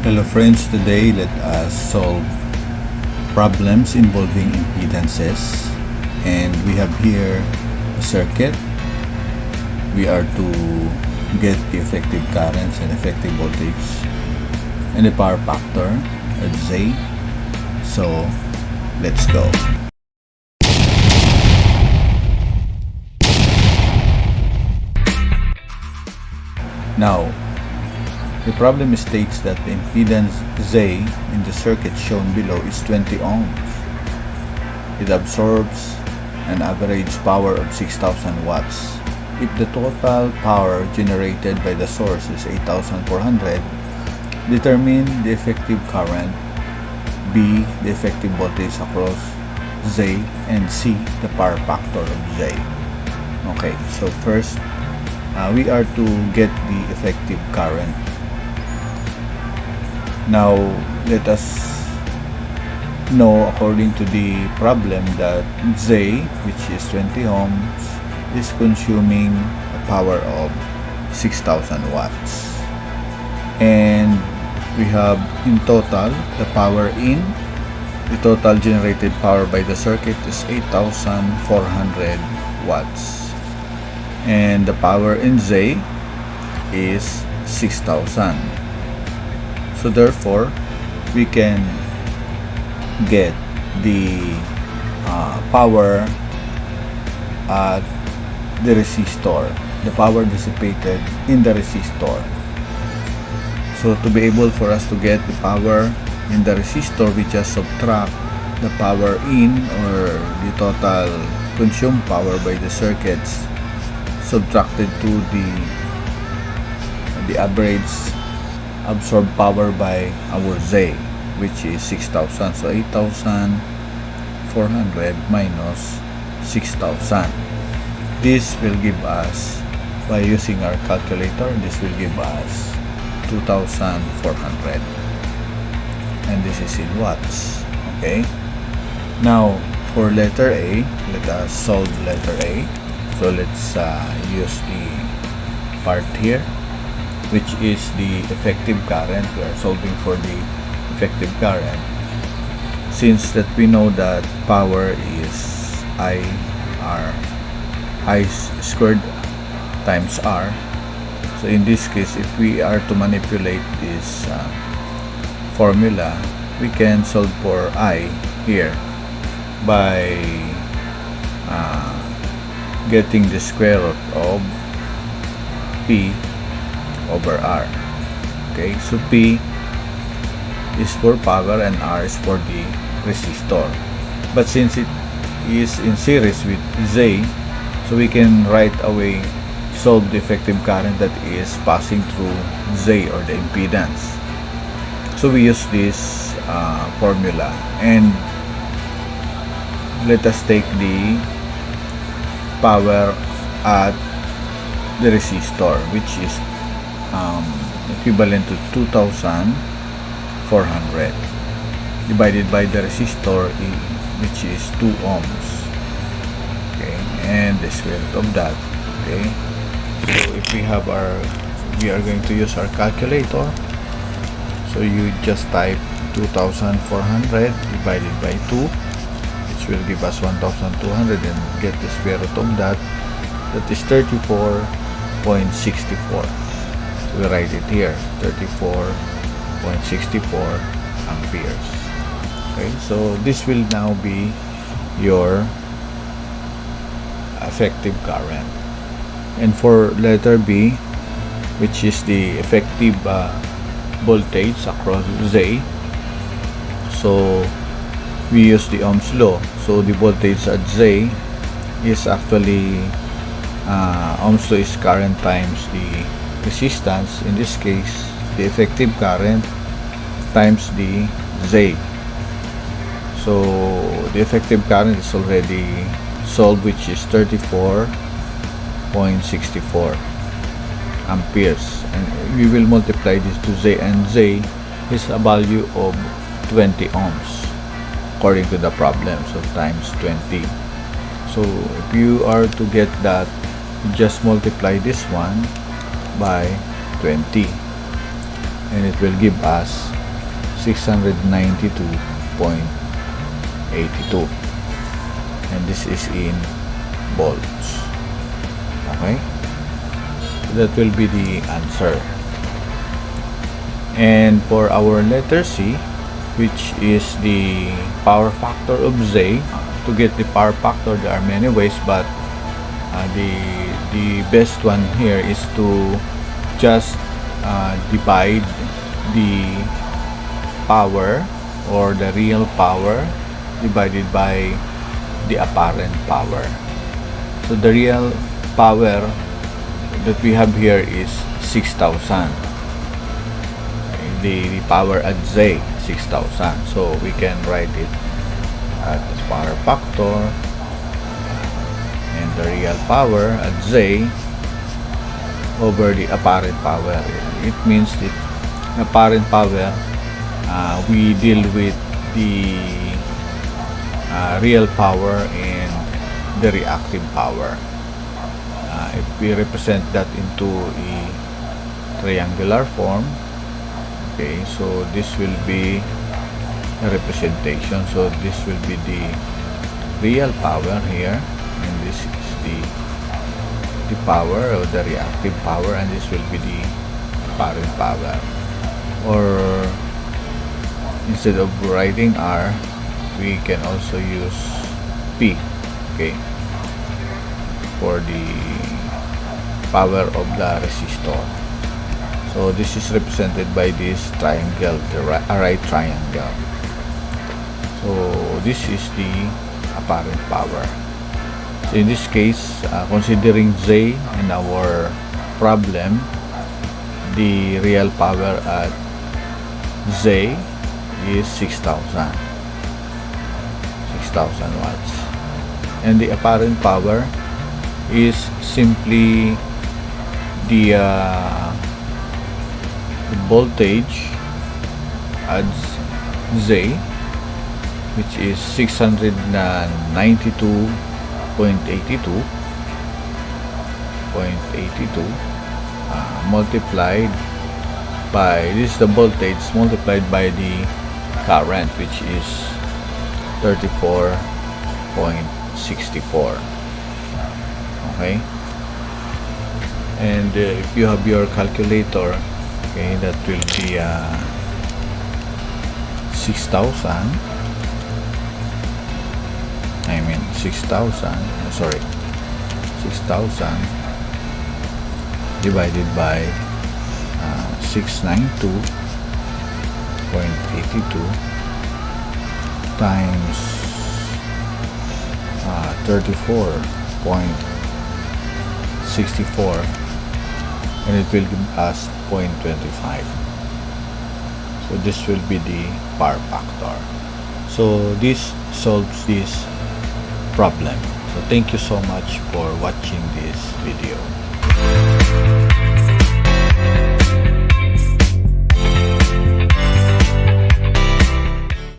Hello friends, today let us solve problems involving impedances, and we have here a circuit. We are to get the effective currents and effective voltage and the power factor at Z. So let's go. Now the problem states that the impedance Z in the circuit shown below is 20 ohms. It absorbs an average power of 6,000 watts. If the total power generated by the source is 8,400, determine the effective current, B, the effective voltage across Z, and C, the power factor of Z. Okay, so first, we are to get the effective current. Now, let us know according to the problem that Z, which is 20 ohms, is consuming a power of 6,000 watts. And we have in total the power in, the total generated power by the circuit is 8,400 watts. And the power in Z is 6,000. So therefore, we can get the power at the resistor, the power dissipated in the resistor. So to be able for us to get the power in the resistor, we just subtract the power in, or the total consumed power by the circuits, subtracted to the average absorbed power by our Z, which is 6,000. So 8,400 minus 6,000. This will give us, by using our calculator, this will give us 2,400. And this is in watts. Okay. Now, for letter A, let us solve letter A. So let's use the part here, which is the effective current. We are solving for the effective current, since that we know that power is I squared times R. So in this case, if we are to manipulate this formula, we can solve for I here by getting the square root of P over R. Okay, so P is for power and R is for the resistor. But since it is in series with Z, so we can right away solve the effective current that is passing through Z, or the impedance. So we use this formula, and let us take the power at the resistor, which is equivalent to 2,400 divided by the resistor, which is 2 ohms. Okay, and the square root of that. Okay, so if we have we are going to use our calculator. So you just type 2,400 divided by 2, which will give us 1,200, and get the square root of that. That is 34.64. We write it here, 34.64 amperes. Okay, so this will now be your effective current. And for letter B, which is the effective voltage across Z, so we use the Ohm's law. So the voltage at Z is actually Ohm's law is current times the resistance. In this case, the effective current times the Z. So the effective current is already solved, which is 34.64 amperes, and we will multiply this to Z, and Z is a value of 20 ohms according to the problem, so times 20. So if you are to get that, you just multiply this one by 20. and it will give us 692.82, and this is in volts. Okay, so that will be the answer. And for our letter C, which is the power factor of Z, to get the power factor there are many ways, but the best one here is to just divide the power or the real power divided by the apparent power. So the real power that we have here is 6,000. The power at Z, 6,000. So we can write it as power factor, and the real power at Z over the apparent power. It means that apparent power, we deal with the real power and the reactive power. If we represent that into a triangular form, okay, so this will be a representation. So this will be the real power here, and this is the power or the reactive power, and this will be the apparent power. Or instead of writing R, we can also use P, okay, for the power of the resistor. So this is represented by this triangle, the right triangle. So this is the apparent power. So in this case, considering Z in our problem, the real power at Z is 6,000 watts, and the apparent power is simply the voltage at Z, which is 692.82 multiplied by, this is the voltage multiplied by the current, which is 34.64. okay, and if you have your calculator, okay, that will be 6,000 divided by 692.82 times 34.64, and it will give us 0.25. So this will be the power factor. So this solves this problem. So thank you so much for watching this video.